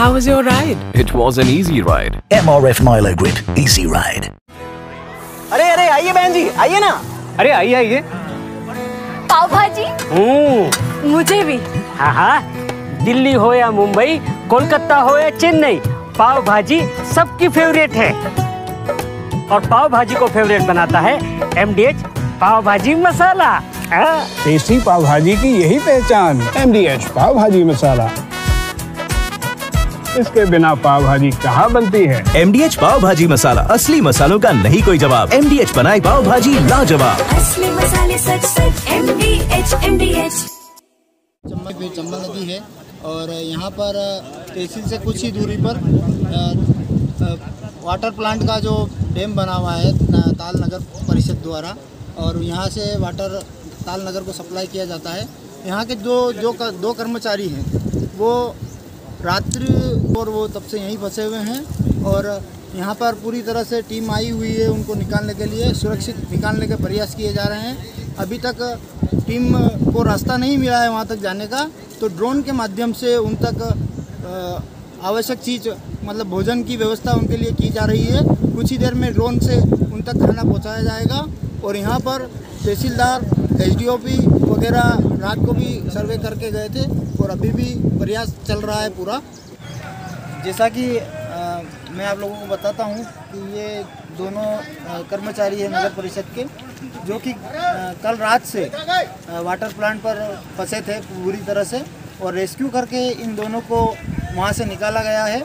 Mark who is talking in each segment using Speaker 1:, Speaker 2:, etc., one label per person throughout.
Speaker 1: How was your ride?
Speaker 2: It was an easy ride.
Speaker 3: MRF Milo Grid, easy ride.
Speaker 4: अरे अरे आइए बहन जी, आइए ना।
Speaker 5: अरे आइए आइए।
Speaker 6: पाव भाजी? मुझे भी।
Speaker 5: हाँ हाँ, दिल्ली हो या मुंबई, कोलकाता हो या चेन्नई, पाव भाजी सबकी फेवरेट है। और पाव भाजी को फेवरेट बनाता है MDH पाव भाजी मसाला।
Speaker 7: टेस्टी पाव भाजी की यही पहचान, MDH पाव भाजी मसाला। इसके बिना पाव भाजी कहाँ बनती है?
Speaker 3: MDH पाव भाजी मसाला, असली मसालों का नहीं कोई जवाब। MDH बनाई पाव भाजी लाजवाब।
Speaker 6: असली मसाले सच सच MDH।
Speaker 8: चंबल नदी है और यहाँ पर तहसील से कुछ ही दूरी पर वाटर प्लांट का जो डैम बना हुआ है ताल नगर परिषद द्वारा, और यहाँ से वाटर ताल नगर को सप्लाई किया जाता है। यहाँ के दो कर्मचारी हैं वो रात्रि और वो तब से यहीं फंसे हुए हैं, और यहाँ पर पूरी तरह से टीम आई हुई है उनको निकालने के लिए, सुरक्षित निकालने के प्रयास किए जा रहे हैं। अभी तक टीम को रास्ता नहीं मिला है वहाँ तक जाने का, तो ड्रोन के माध्यम से उन तक आवश्यक चीज़ मतलब भोजन की व्यवस्था उनके लिए की जा रही है। कुछ ही देर में ड्रोन से उन तक खाना पहुँचाया जाएगा। और यहाँ पर तहसीलदार SDOP वगैरह रात को भी सर्वे करके गए थे और अभी भी प्रयास चल रहा है पूरा। जैसा कि मैं आप लोगों को बताता हूँ कि ये दोनों कर्मचारी हैं नगर परिषद के, जो कि कल रात से वाटर प्लांट पर फंसे थे पूरी तरह से, और रेस्क्यू करके इन दोनों को वहाँ से निकाला गया है।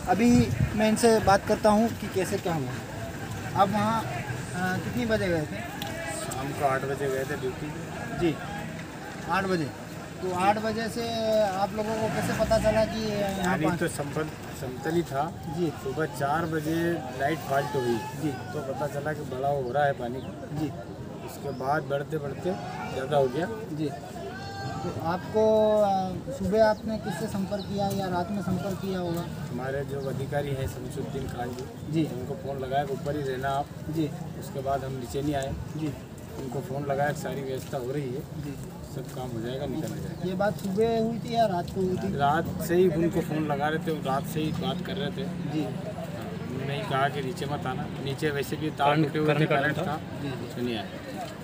Speaker 8: अभी मैं इनसे बात करता हूँ कि कैसे क्या हुआ। आप वहाँ कितनी बजे गए थे?
Speaker 9: शाम को 8 बजे गए थे ड्यूटी।
Speaker 8: जी 8 बजे। तो 8 बजे से आप लोगों को कैसे पता चला कि यहाँ पर
Speaker 9: तो समतल ही था जी। सुबह 4 बजे लाइट फॉल्ट हुई जी, तो पता चला कि बड़ा हो रहा है पानी जी। उसके बाद बढ़ते बढ़ते ज़्यादा हो गया जी। तो आपको सुबह आपने किससे संपर्क किया या रात में संपर्क किया होगा? हमारे जो अधिकारी हैं शमसुद्दीन खान जी, उनको फ़ोन लगाया कि ऊपर ही रहना आप जी। उसके बाद हम नीचे नहीं आए जी, उनको फ़ोन लगाया, सारी व्यवस्था हो रही है जी, सब काम हो जाएगा, निकल जाएगा।
Speaker 8: ये बात सुबह हुई थी या रात को हुई थी?
Speaker 9: रात से ही उनको फ़ोन लगा रहे थे, रात से ही बात कर रहे थे जी। उन्होंने ही कहा कि नीचे मत आना, नीचे वैसे भी तार टूटे हुए थे, करंट था जी, नहीं आया।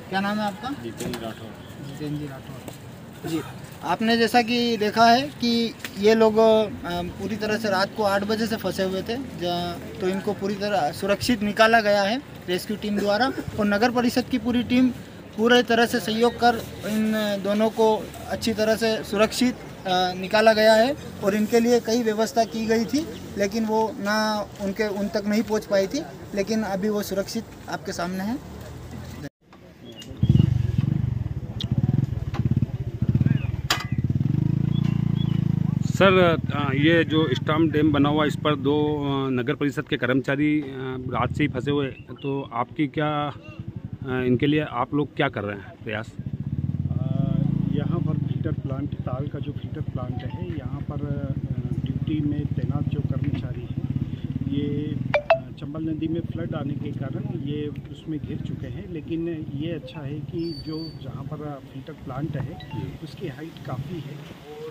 Speaker 8: क्या नाम है आपका?
Speaker 9: जितेंद्र राठौर।
Speaker 8: जितेंद्र राठौर जी। आपने जैसा कि देखा है कि ये लोग पूरी तरह से रात को 8 बजे से फंसे हुए थे, तो इनको पूरी तरह सुरक्षित निकाला गया है रेस्क्यू टीम द्वारा, और नगर परिषद की पूरी टीम पूरी तरह से सहयोग कर इन दोनों को अच्छी तरह से सुरक्षित निकाला गया है। और इनके लिए कई व्यवस्था की गई थी, लेकिन वो उन तक नहीं पहुंच पाई थी, लेकिन अभी वो सुरक्षित आपके सामने है।
Speaker 10: सर, ये जो स्टॉर्म डैम बना हुआ, इस पर 2 नगर परिषद के कर्मचारी रात से ही फंसे हुए, तो आपकी क्या इनके लिए आप लोग क्या कर रहे हैं प्रयास?
Speaker 7: यहाँ पर फिल्टर प्लांट, ताल का जो फिल्टर प्लांट है, यहाँ पर ड्यूटी में तैनात जो कर्मचारी हैं, ये चंबल नदी में फ्लड आने के कारण ये उसमें घिर चुके हैं। लेकिन ये अच्छा है कि जो जहाँ पर फिल्टर प्लांट है उसकी हाइट काफ़ी है और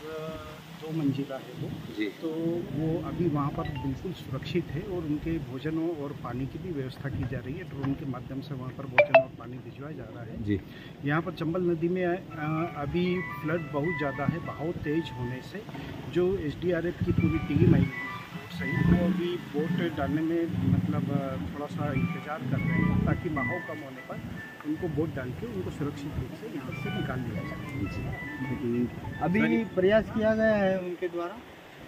Speaker 7: 2 मंजिला है वो जी। तो वो अभी वहाँ पर बिल्कुल सुरक्षित है और उनके भोजनों और पानी की भी व्यवस्था की जा रही है। ड्रोन के माध्यम से वहाँ पर भोजन और पानी भिजवाया जा रहा है जी। यहाँ पर चंबल नदी में अभी फ्लड बहुत ज़्यादा है, बहाव तेज होने से जो SDRF की पूरी टीम आई सही, वो अभी बोट डालने में मतलब थोड़ा सा इंतज़ार कर रहे हैं, ताकि बहाव कम होने पर उनको बोट डाल के उनको सुरक्षित रूप से यहाँ से निकाल लिया जाए।
Speaker 8: अभी प्रयास किया गया है उनके द्वारा?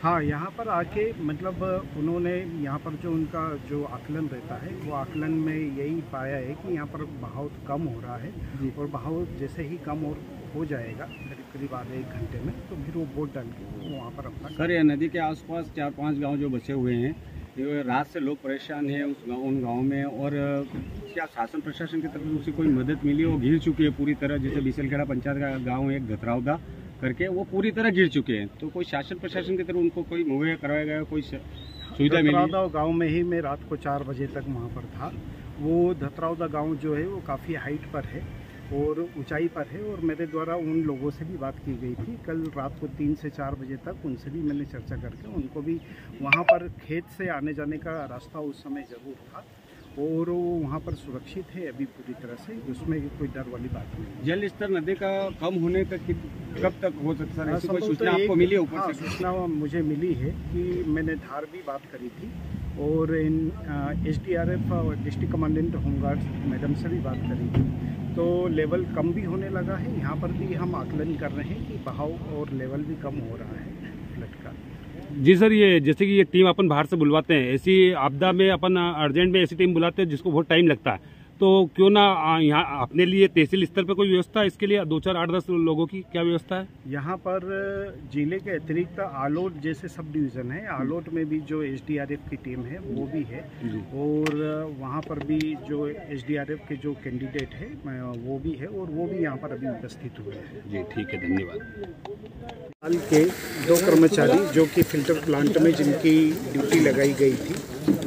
Speaker 7: हाँ, यहाँ पर आके मतलब उन्होंने यहाँ पर जो उनका जो आकलन रहता है, वो आकलन में यही पाया है कि यहाँ पर बहाव कम हो रहा है और बहाव जैसे ही कम और हो जाएगा करीब आधे 1 घंटे में, तो फिर वो बोट डाल के वहाँ पर अपना।
Speaker 10: सर, ये नदी के आसपास 4-5 गांव जो बचे हुए हैं, रात से लोग परेशान हैं उन गाँव में, और क्या शासन प्रशासन की तरफ से कोई मदद मिली? वो घिर चुकी है पूरी तरह, जैसे बिसलखेड़ा पंचायत का गाँव एक धतरावदा करके, वो पूरी तरह गिर चुके हैं, तो कोई शासन प्रशासन की तरफ उनको कोई मुहैया करवाया गया, कोई सुविधा मिली?
Speaker 7: धतरावदा गाँव में ही मैं रात को 4 बजे तक वहाँ पर था। वो धतरावदा गाँव जो है वो काफ़ी हाइट पर है और ऊंचाई पर है। और मेरे द्वारा उन लोगों से भी बात की गई थी कल रात को 3 से 4 बजे तक, उनसे भी मैंने चर्चा करके उनको भी वहाँ पर खेत से आने जाने का रास्ता उस समय ज़रूर था और वो वहाँ पर सुरक्षित है अभी पूरी तरह से, उसमें कोई डर वाली बात नहीं।
Speaker 10: जल स्तर नदी का कम होने का कब तक हो सकता है? ऐसी कोई सूचना आपको मिली है ऊपर से?
Speaker 7: सूचना मुझे मिली है कि मैंने धार भी बात करी थी और इन SDRF और डिस्ट्रिक्ट कमांडेंट होमगार्ड मैडम से भी बात करी थी, तो लेवल कम भी होने लगा है। यहाँ पर भी हम आकलन कर रहे हैं कि बहाव और लेवल भी कम हो रहा है फ्लड का।
Speaker 10: जी सर, ये जैसे कि ये टीम अपन बाहर से बुलवाते हैं, ऐसी आपदा में अपन अर्जेंट में ऐसी टीम बुलाते हैं जिसको बहुत टाइम लगता है, तो क्यों ना यहाँ अपने लिए तहसील स्तर पर कोई व्यवस्था है इसके लिए? 2, 4, 8, 10 लोगों की क्या व्यवस्था है?
Speaker 7: यहाँ पर जिले के अतिरिक्त आलोट जैसे सब डिवीज़न है, आलोट में भी जो SDRF की टीम है वो भी है और वहाँ पर भी जो SDRF के जो कैंडिडेट है वो भी है और वो भी यहाँ पर अभी उपस्थित हुए हैं।
Speaker 10: जी ठीक है, धन्यवाद।
Speaker 7: हाल के 2 कर्मचारी जो कि फिल्टर प्लांट में जिनकी ड्यूटी लगाई गई थी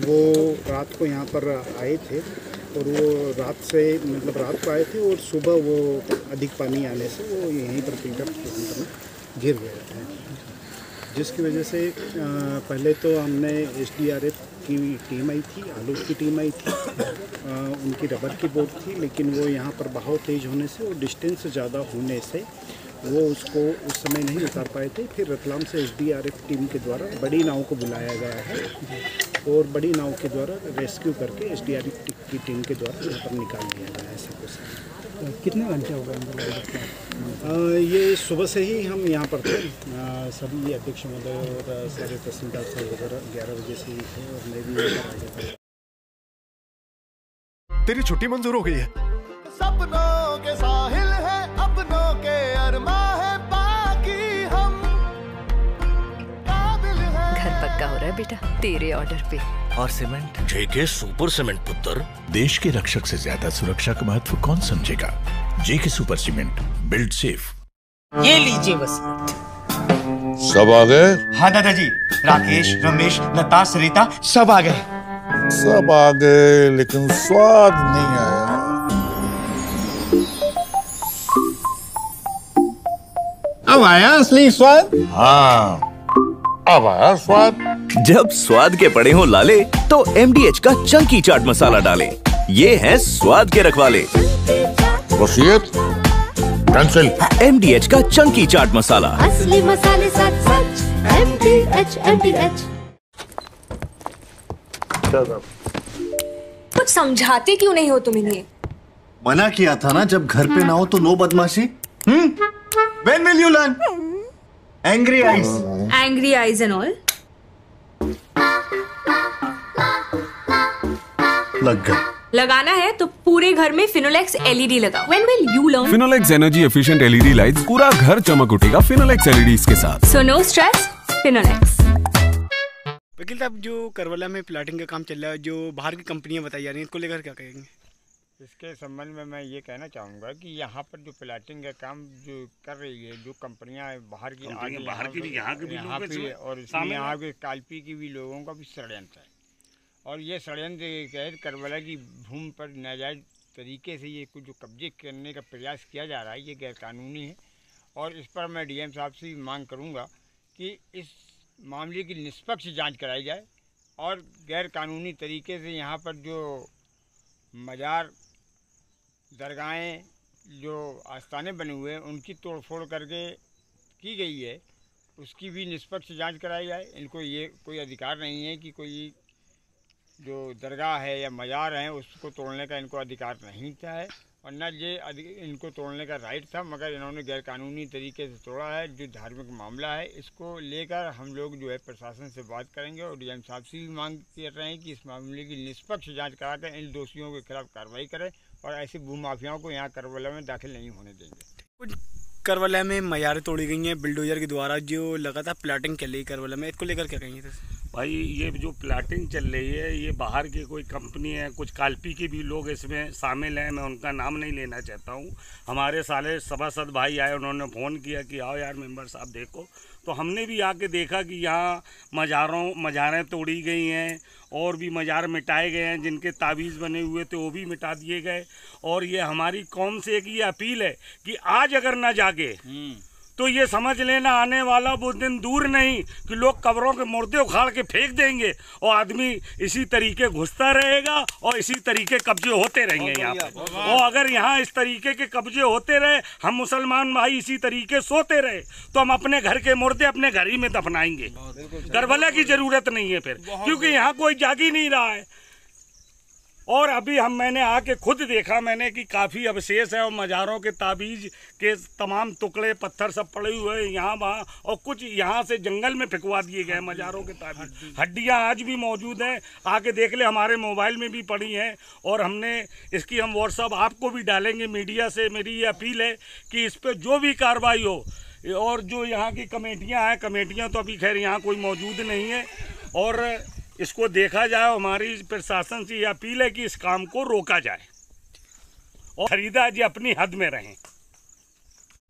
Speaker 7: वो रात को यहाँ पर आए थे और वो रात को आए थे और सुबह वो अधिक पानी आने से वो यहीं पर फिल्टर प्लांट में गिर गए थे, जिसकी वजह से पहले तो हमने SDRF की टीम आई थी, आलोक की टीम आई थी, उनकी रबर की बोट थी, लेकिन वो यहाँ पर बहाव तेज़ होने से और डिस्टेंस ज़्यादा होने से वो उसको उस समय नहीं उतार पाए थे। फिर रतलाम से SDRF टीम के द्वारा बड़ी नाव को बुलाया गया है और बड़ी नाव के द्वारा रेस्क्यू करके SDRF की टीम के द्वारा यहाँ पर निकाल लिया गया है सब कुछ।
Speaker 8: कितने घंटे हो गए?
Speaker 7: ये सुबह से ही हम यहाँ पर थे, सभी अध्यक्ष महोदय और सारे तहसीलदार साहब वगैरह 11 बजे से ही थे और मैं भी यहाँ पर आ गया था।
Speaker 1: तेरी छुट्टी मंजूर हो गई है। सपनों के साहिल है, अपनों के अरमा है, बाकी हम काबिल है।
Speaker 2: घर पक्का हो रहा है बेटा तेरे ऑर्डर पे।
Speaker 11: और सीमेंट जेके सुपर सीमेंट पुत्र। देश के रक्षक से ज्यादा सुरक्षा का महत्व कौन समझेगा? जेके सुपर सीमेंट, बिल्ड सेफ।
Speaker 12: ये लीजिए वसीयत।
Speaker 13: सब आ गए?
Speaker 12: हाँ दादाजी, राकेश, रमेश, लता, सरिता सब आ गए।
Speaker 13: सब आ गए लेकिन स्वाद नहीं आया।
Speaker 1: अब आया असली स्वाद।
Speaker 13: हाँ, अब आया स्वाद।
Speaker 3: जब स्वाद के पड़े हो लाले तो MDH का चंकी चाट मसाला डालें। ये है स्वाद के रखवाले।
Speaker 13: वसीयत कैंसिल।
Speaker 3: MDH का चंकी चाट मसाला,
Speaker 6: असली मसाले साथ सच। MDH।
Speaker 2: कुछ समझाते क्यों नहीं हो तुम इन्हें?
Speaker 1: मना किया था ना, जब घर पे ना हो तो नो बदमाशी। When will you learn? Angry eyes.
Speaker 2: Angry eyes and all.
Speaker 1: लग गए।
Speaker 2: लगाना है तो पूरे घर में फिनोलेक्स LED लगाओ। When will you learn?
Speaker 14: Finolex energy efficient LED lights, पूरा घर चमक उठेगा फिनोलेक्स LEDs के साथ।
Speaker 2: So no stress, Finolex.
Speaker 15: वकील साहब, जो करवला में प्लाटिंग का काम चल रहा है, जो बाहर की कंपनियां बताई जा रही हैं, इसको लेकर क्या कहेंगे?
Speaker 9: इसके संबंध में मैं ये कहना चाहूँगा कि यहाँ पर जो प्लाटिंग का काम जो कर रही है, जो कंपनियाँ बाहर की
Speaker 10: बाहर की भी यहाँ के भी
Speaker 9: यहाँ पे और इसमें यहाँ के काल्पी की भी लोगों का भी षड्यंत्र है और ये षड्यंत्र के तहत करवला की भूमि पर नाजायज़ तरीके से ये कुछ जो कब्जे करने का प्रयास किया जा रहा है, ये गैरकानूनी है और इस पर मैं DM साहब से भी मांग करूँगा कि इस मामले की निष्पक्ष जांच कराई जाए और गैरकानूनी तरीके से यहाँ पर जो मज़ार, दरगाहें, जो आस्थाने बने हुए हैं, उनकी तोड़फोड़ करके की गई है, उसकी भी निष्पक्ष जांच कराई जाए। इनको ये कोई अधिकार नहीं है कि कोई जो दरगाह है या मज़ार हैं उसको तोड़ने का इनको अधिकार नहीं था है और न ये इनको तोड़ने का राइट था, मगर इन्होंने गैरकानूनी तरीके से तोड़ा है। जो धार्मिक मामला है, इसको लेकर हम लोग जो है प्रशासन से बात करेंगे और DM साहब से भी मांग कर रहे हैं कि इस मामले की निष्पक्ष जांच कराकर इन दोषियों के खिलाफ कार्रवाई करें और ऐसे भूमाफियाओं को यहाँ करवला में दाखिल नहीं होने देंगे।
Speaker 15: कुछ करवला में मयारें तोड़ी गई हैं बिल्डोजर के द्वारा, जो लगातार प्लाटिंग चल रही है करवला में, इसको लेकर क्या कहेंगे?
Speaker 10: भाई, ये जो प्लाटिंग चल रही है, ये बाहर की कोई कंपनी है, कुछ काल्पी के भी लोग इसमें शामिल हैं, मैं उनका नाम नहीं लेना चाहता हूँ। हमारे साले सभासद भाई आए, उन्होंने फ़ोन किया कि आओ यार मेंबर साहब देखो, तो हमने भी आके देखा कि यहाँ मज़ारें तोड़ी गई हैं
Speaker 16: और भी मज़ार मिटाए गए हैं, जिनके तावीज़ बने हुए थे वो भी मिटा दिए गए। और ये हमारी कौम से एक ये अपील है कि आज अगर ना जागे तो ये समझ लेना आने वाला वो दिन दूर नहीं कि लोग कब्रों के मुर्दे उखाड़ के फेंक देंगे और आदमी इसी तरीके घुसता रहेगा और इसी तरीके कब्जे होते रहेंगे यहाँ पे। और अगर यहाँ इस तरीके के कब्जे होते रहे, हम मुसलमान भाई इसी तरीके सोते रहे, तो हम अपने घर के मुर्दे अपने घर ही में दफनाएंगे। करबला की जरूरत नहीं है फिर, क्योंकि यहाँ कोई जाग ही नहीं रहा है। और अभी मैंने आके खुद देखा मैंने कि काफ़ी अवशेष है और मज़ारों के ताबीज़ के तमाम टुकड़े पत्थर सब पड़े हुए हैं यहाँ वहाँ, और कुछ यहाँ से जंगल में फेंकवा दिए गए मज़ारों के ताबीज़। हड्डियाँ आज भी मौजूद हैं, आके देख ले, हमारे मोबाइल में भी पड़ी हैं। और हमने इसकी हम व्हाट्सअप आपको भी डालेंगे। मीडिया से मेरी ये अपील है कि इस पर जो भी कार्रवाई हो, और जो यहाँ की कमेटियाँ हैं, कमेटियाँ तो अभी खैर यहाँ कोई मौजूद नहीं है, और इसको देखा जाए। हमारी प्रशासन से ये अपील है कि इस काम को रोका जाए और खरीदार जी अपनी हद में रहें।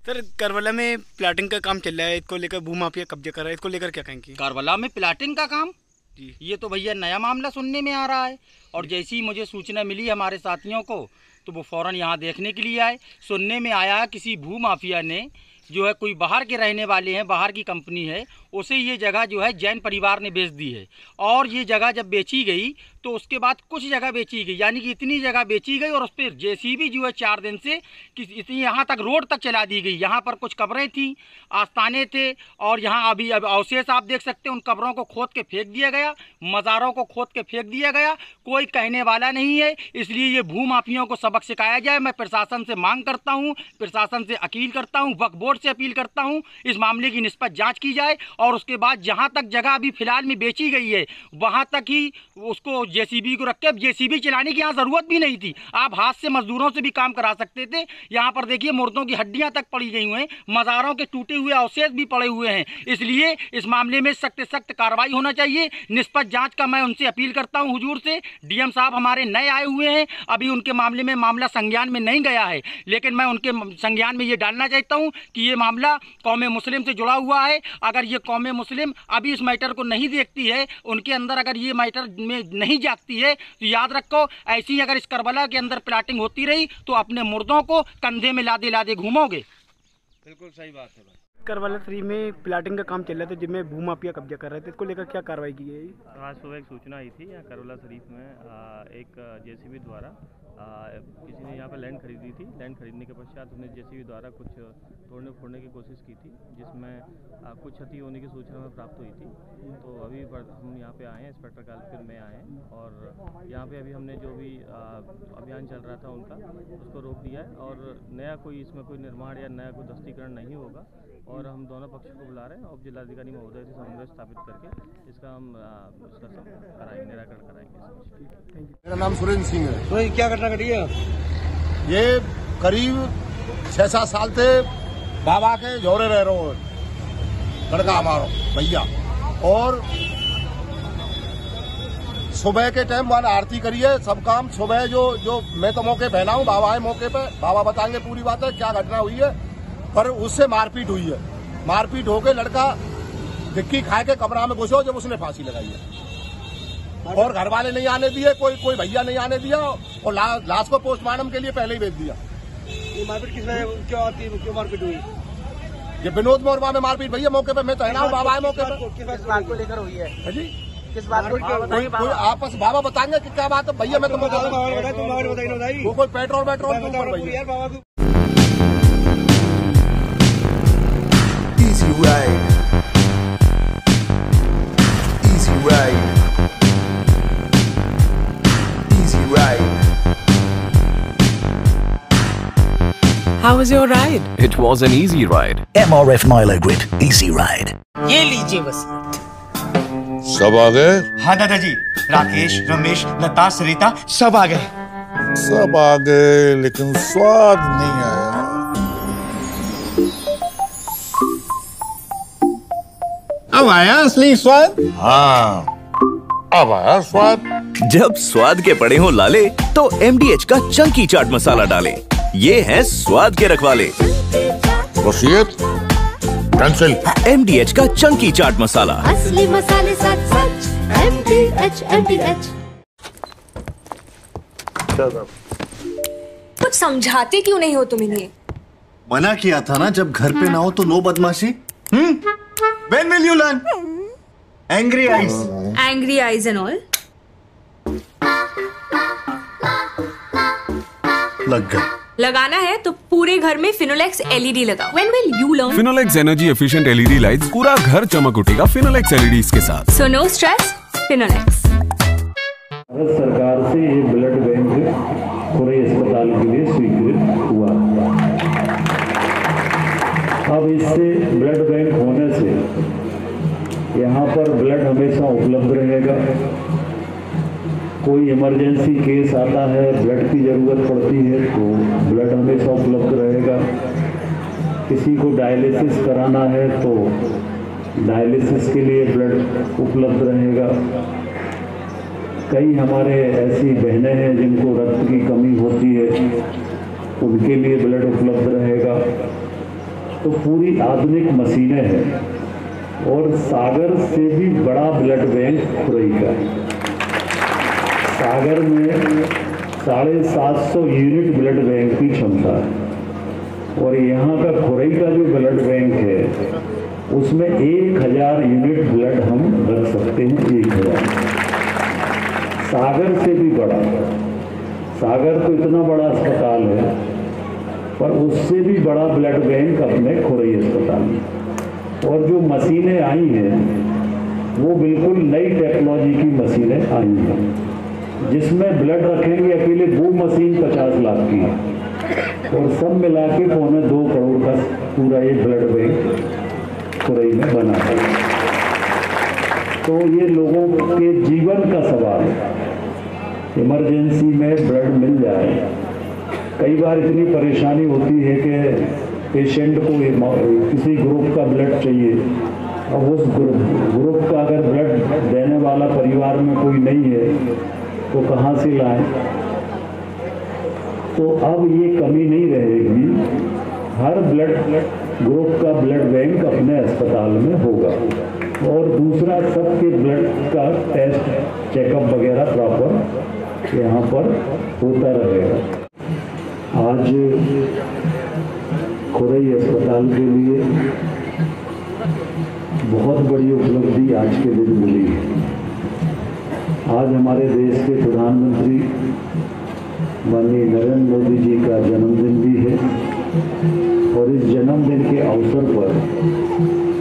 Speaker 15: सर, करबला में प्लाटिंग का काम चल रहा है, इसको लेकर भूमाफिया कब्जे कर रहा है, इसको लेकर क्या कहेंगे?
Speaker 17: करबला में प्लाटिंग का काम जी, ये तो भैया नया मामला सुनने में आ रहा है। और जैसी ही मुझे सूचना मिली हमारे साथियों को, तो वो फ़ौरन यहाँ देखने के लिए आए। सुनने में आया किसी भूमाफिया ने, जो है कोई बाहर के रहने वाले हैं, बाहर की कंपनी है, उसे ये जगह जो है जैन परिवार ने बेच दी है। और ये जगह जब बेची गई तो उसके बाद कुछ जगह बेची गई, यानी कि इतनी जगह बेची गई और उस पर जेसीबी जो है 4 दिन से इतनी यहाँ तक रोड तक चला दी गई। यहाँ पर कुछ कब्रें थीं, आस्थाने थे, और यहाँ अभी अब अवशेष आप देख सकते हैं। उन कब्रों को खोद के फेंक दिया गया, मज़ारों को खोद के फेंक दिया गया, कोई कहने वाला नहीं है। इसलिए ये भूमाफियों को सबक सिखाया जाए। मैं प्रशासन से मांग करता हूँ, प्रशासन से अपील करता हूँ, वक्फ बोर्ड से अपील करता हूँ, इस मामले की निष्पक्ष जाँच की जाए। और उसके बाद जहाँ तक जगह अभी फ़िलहाल में बेची गई है, वहाँ तक ही उसको जेसीबी को रख के, जेसीबी चलाने की यहाँ ज़रूरत भी नहीं थी, आप हाथ से मजदूरों से भी काम करा सकते थे। यहाँ पर देखिए मुर्दों की हड्डियाँ तक पड़ी गई हुई हैं, मज़ारों के टूटे हुए अवशेष भी पड़े हुए हैं। इसलिए इस मामले में सख्त सख्त कार्रवाई होना चाहिए। निष्पक्ष जाँच का मैं उनसे अपील करता हूँ हुजूर से। डीएम साहब हमारे नए आए हुए हैं, अभी उनके मामले में मामला संज्ञान में नहीं गया है, लेकिन मैं उनके संज्ञान में ये डालना चाहता हूँ कि ये मामला कौम मुस्लिम से जुड़ा हुआ है। अगर ये कौम मुस्लिम अभी इस मैटर को नहीं देखती है, उनके अंदर अगर ये मैटर में नहीं जागती है, तो याद रखो ऐसी अगर इस करबला के अंदर प्लाटिंग होती रही तो अपने मुर्दों को कंधे में लादे लादे घूमोगे।
Speaker 15: बिल्कुल सही बात है भाई। करबला 3 में प्लाटिंग का काम चल रहा था, जिसमें भूमाफिया कब्जा कर रहे थे, इसको लेकर क्या कार्रवाई की गई?
Speaker 18: आज सुबह एक सूचना आई थी यहाँ करबला शरीफ में एक जेसीबी द्वारा किसी ने यहाँ पर लैंड खरीदी थी। लैंड खरीदने के पश्चात उसने जेसीबी द्वारा कुछ तोड़ने फोड़ने की कोशिश की थी, जिसमें कुछ क्षति होने की सूचना हमें प्राप्त हुई थी। तो अभी हम यहाँ पे आए हैं, इंस्पेक्टर कालफिर में आए हैं, और यहाँ पे अभी हमने जो भी अभियान चल रहा था उनका, उसको रोक दिया है। और नया कोई इसमें कोई निर्माण या नया कोई दस्तीकरण नहीं होगा, और हम दोनों पक्षों को बुला रहे हैं और जिलाधिकारी महोदय से समन्वय स्थापित करके इसका हम कराएंगे, निराकरण कराएंगे।
Speaker 19: मेरा नाम सुरेंद्र सिंह है।
Speaker 15: तो क्या घटना घटी है?
Speaker 19: ये करीब 6-7 साल से बाबा के झोरे रह रहे हो लड़का हमारा भैया, और सुबह के टाइम वाला आरती करिए, सब काम सुबह जो मैं तो मौके पे ना हूँ, बाबा है मौके पे, बाबा बताएंगे पूरी बात है क्या घटना हुई है। पर उससे मारपीट हुई है, मारपीट होकर लड़का धिक्की खाए के कमरा में घुसो, जब उसने फांसी लगाई है। और घर वाले नहीं आने दिए, कोई भैया नहीं आने दिया, और लाश को पोस्टमार्टम के लिए पहले ही भेज दिया।
Speaker 15: ये मारपीट किस वजह क्यों मारपीट हुई?
Speaker 19: ये विनोद मोरवा में मारपीट भैया मौके पे, मैं तो है ना बाबा है मौके पे।
Speaker 15: किस बात को लेकर हुई है
Speaker 19: जी?
Speaker 15: किस बात को?
Speaker 19: कोई आपस बाबा बताएंगे कि क्या बात है भैया, मैं तुमको वो कोई पेट्रोल भैया।
Speaker 20: Easy ride. Easy ride. Easy ride.
Speaker 21: How was your ride?
Speaker 14: It was an easy ride.
Speaker 22: MRF Milo Grid Easy Ride.
Speaker 17: ये लीजिए बस।
Speaker 13: सब आ गए?
Speaker 12: हाँ दादाजी, राकेश, रमेश, लता, सरिता सब आ गए।
Speaker 13: सब आ गए, लेकिन स्वाद नहीं आया।
Speaker 11: अब आया असली स्वाद।
Speaker 13: हाँ, अब आया स्वाद।
Speaker 3: जब स्वाद के पड़े हों लाले, तो MDH का चंकी चाट मसाला डालें। ये है स्वाद के रखवाले।
Speaker 13: वसीयत कैंसिल।
Speaker 3: MDH का चंकी चाट मसाला।
Speaker 6: असली मसाले सच सच MDH। MDH
Speaker 2: कुछ समझाते क्यों नहीं हो तुम इन्हें?
Speaker 1: मना किया था ना, जब घर पे ना हो तो नो बदमाशी। When will you learn? Angry eyes.
Speaker 2: Angry eyes and all.
Speaker 1: लग गए।
Speaker 2: लगाना है तो पूरे घर में फिनोलेक्स LED लगाओ। When will you learn?
Speaker 14: Finolex energy efficient LED lights, पूरा घर चमक उठेगा फिनोलेक्स LEDs के साथ।
Speaker 2: So no stress, Finolex.
Speaker 4: Bharat सरकार से ये ब्लड बैंक खुरई अस्पताल के लिए स्वीकृत हुआ। अब इससे ब्लड बैंक होने से यहाँ पर ब्लड हमेशा उपलब्ध रहेगा। कोई इमरजेंसी केस आता है, ब्लड की ज़रूरत पड़ती है तो ब्लड हमेशा उपलब्ध रहेगा। किसी को डायलिसिस कराना है तो डायलिसिस के लिए ब्लड उपलब्ध रहेगा। कई हमारे ऐसी बहनें हैं जिनको रक्त की कमी होती है, उनके लिए ब्लड उपलब्ध रहेगा। तो पूरी आधुनिक मशीनें हैं और सागर से भी बड़ा ब्लड बैंक खुरई का है। सागर में 750 यूनिट ब्लड बैंक की क्षमता है और यहाँ का खुरई का जो ब्लड बैंक है उसमें 1000 यूनिट ब्लड हम रख सकते हैं। 1000 सागर से भी बड़ा। सागर तो इतना बड़ा अस्पताल है पर उससे भी बड़ा ब्लड बैंक अपने खुरई अस्पताल में। और जो मशीनें आई हैं वो बिल्कुल नई टेक्नोलॉजी की मशीनें आई हैं जिसमें ब्लड रखेंगे अकेले वो मशीन 50 लाख की है और सब मिला के 2.25 करोड़ का पूरा ये ब्लड बैंक खुरई में बना है। तो ये लोगों के जीवन का सवाल है। इमरजेंसी में ब्लड मिल जाए। कई बार इतनी परेशानी होती है कि पेशेंट को किसी ग्रुप का ब्लड चाहिए, अब उस ग्रुप का अगर ब्लड देने वाला परिवार में कोई नहीं है तो कहाँ से लाएं। तो अब ये कमी नहीं रहेगी, हर ब्लड ग्रुप का ब्लड बैंक अपने अस्पताल में होगा और दूसरा सबके ब्लड का टेस्ट चेकअप वगैरह प्रॉपर यहाँ पर होता रहेगा। आज खुरई अस्पताल के लिए बहुत बड़ी उपलब्धि आज के दिन मिली है। आज हमारे देश के प्रधानमंत्री माननीय नरेंद्र मोदी जी का जन्मदिन भी है और इस जन्मदिन के अवसर पर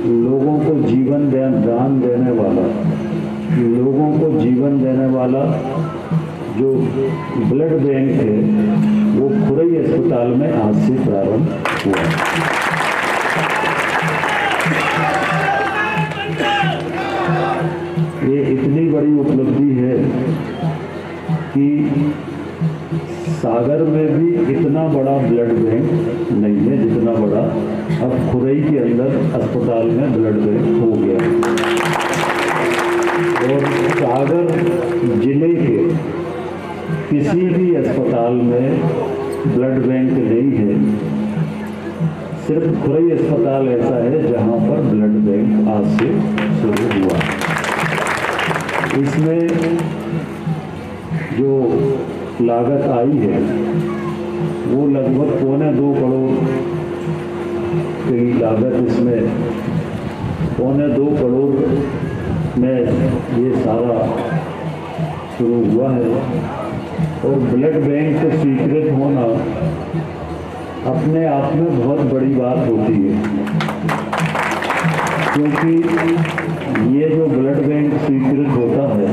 Speaker 4: लोगों को जीवन दान देने वाला, लोगों को जीवन देने वाला जो ब्लड बैंक है वो खुरई अस्पताल में आज से प्रारंभ हुआ। ये इतनी बड़ी उपलब्धि है कि सागर में भी इतना बड़ा ब्लड बैंक नहीं है जितना बड़ा अब खुरई के अंदर अस्पताल में ब्लड बैंक हो गया। और सागर जिले के किसी भी अस्पताल में ब्लड बैंक नहीं है, सिर्फ खुरई अस्पताल ऐसा है जहां पर ब्लड बैंक आज से शुरू हुआ। इसमें जो लागत आई है वो लगभग 2.25 करोड़ की लागत, इसमें 2.25 करोड़ में ये सारा शुरू हुआ है। और ब्लड बैंक से स्वीकृत होना अपने आप में बहुत बड़ी बात होती है, क्योंकि ये जो ब्लड बैंक स्वीकृत होता है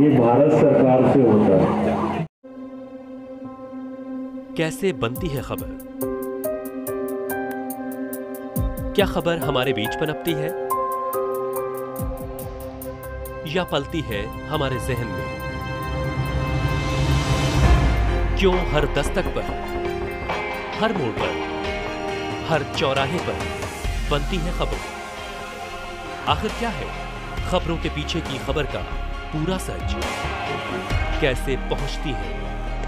Speaker 4: ये भारत सरकार से होता है।
Speaker 5: कैसे बनती है खबर? क्या खबर हमारे बीच पनपती है या पलती है हमारे जहन में? क्यों हर दस्तक पर, हर मोड़ पर, हर चौराहे पर बनती है खबर? आखिर क्या है खबरों के पीछे की खबर का पूरा सच? कैसे पहुंचती है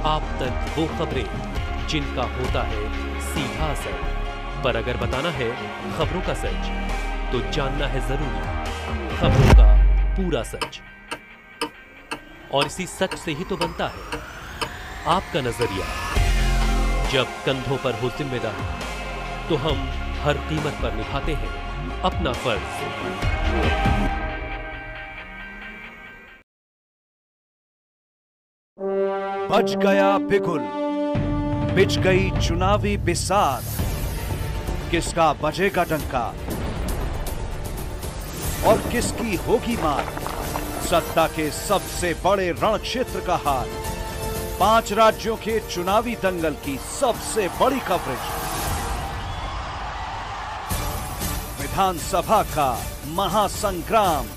Speaker 5: आप तक वो खबरें जिनका होता है सीधा असर? पर अगर बताना है खबरों का सच तो जानना है जरूरी खबरों का पूरा सच। और इसी सच से ही तो बनता है आपका नजरिया। जब कंधों पर हो जिम्मेदारी तो हम हर कीमत पर निभाते हैं अपना फर्ज।
Speaker 7: बज गया बिगुल, बिछ गई चुनावी बिसात, किसका बजेगा डंका और किसकी होगी मार। सत्ता के सबसे बड़े रण क्षेत्र का हाल, 5 राज्यों के चुनावी दंगल की सबसे बड़ी कवरेज, विधानसभा का महासंग्राम।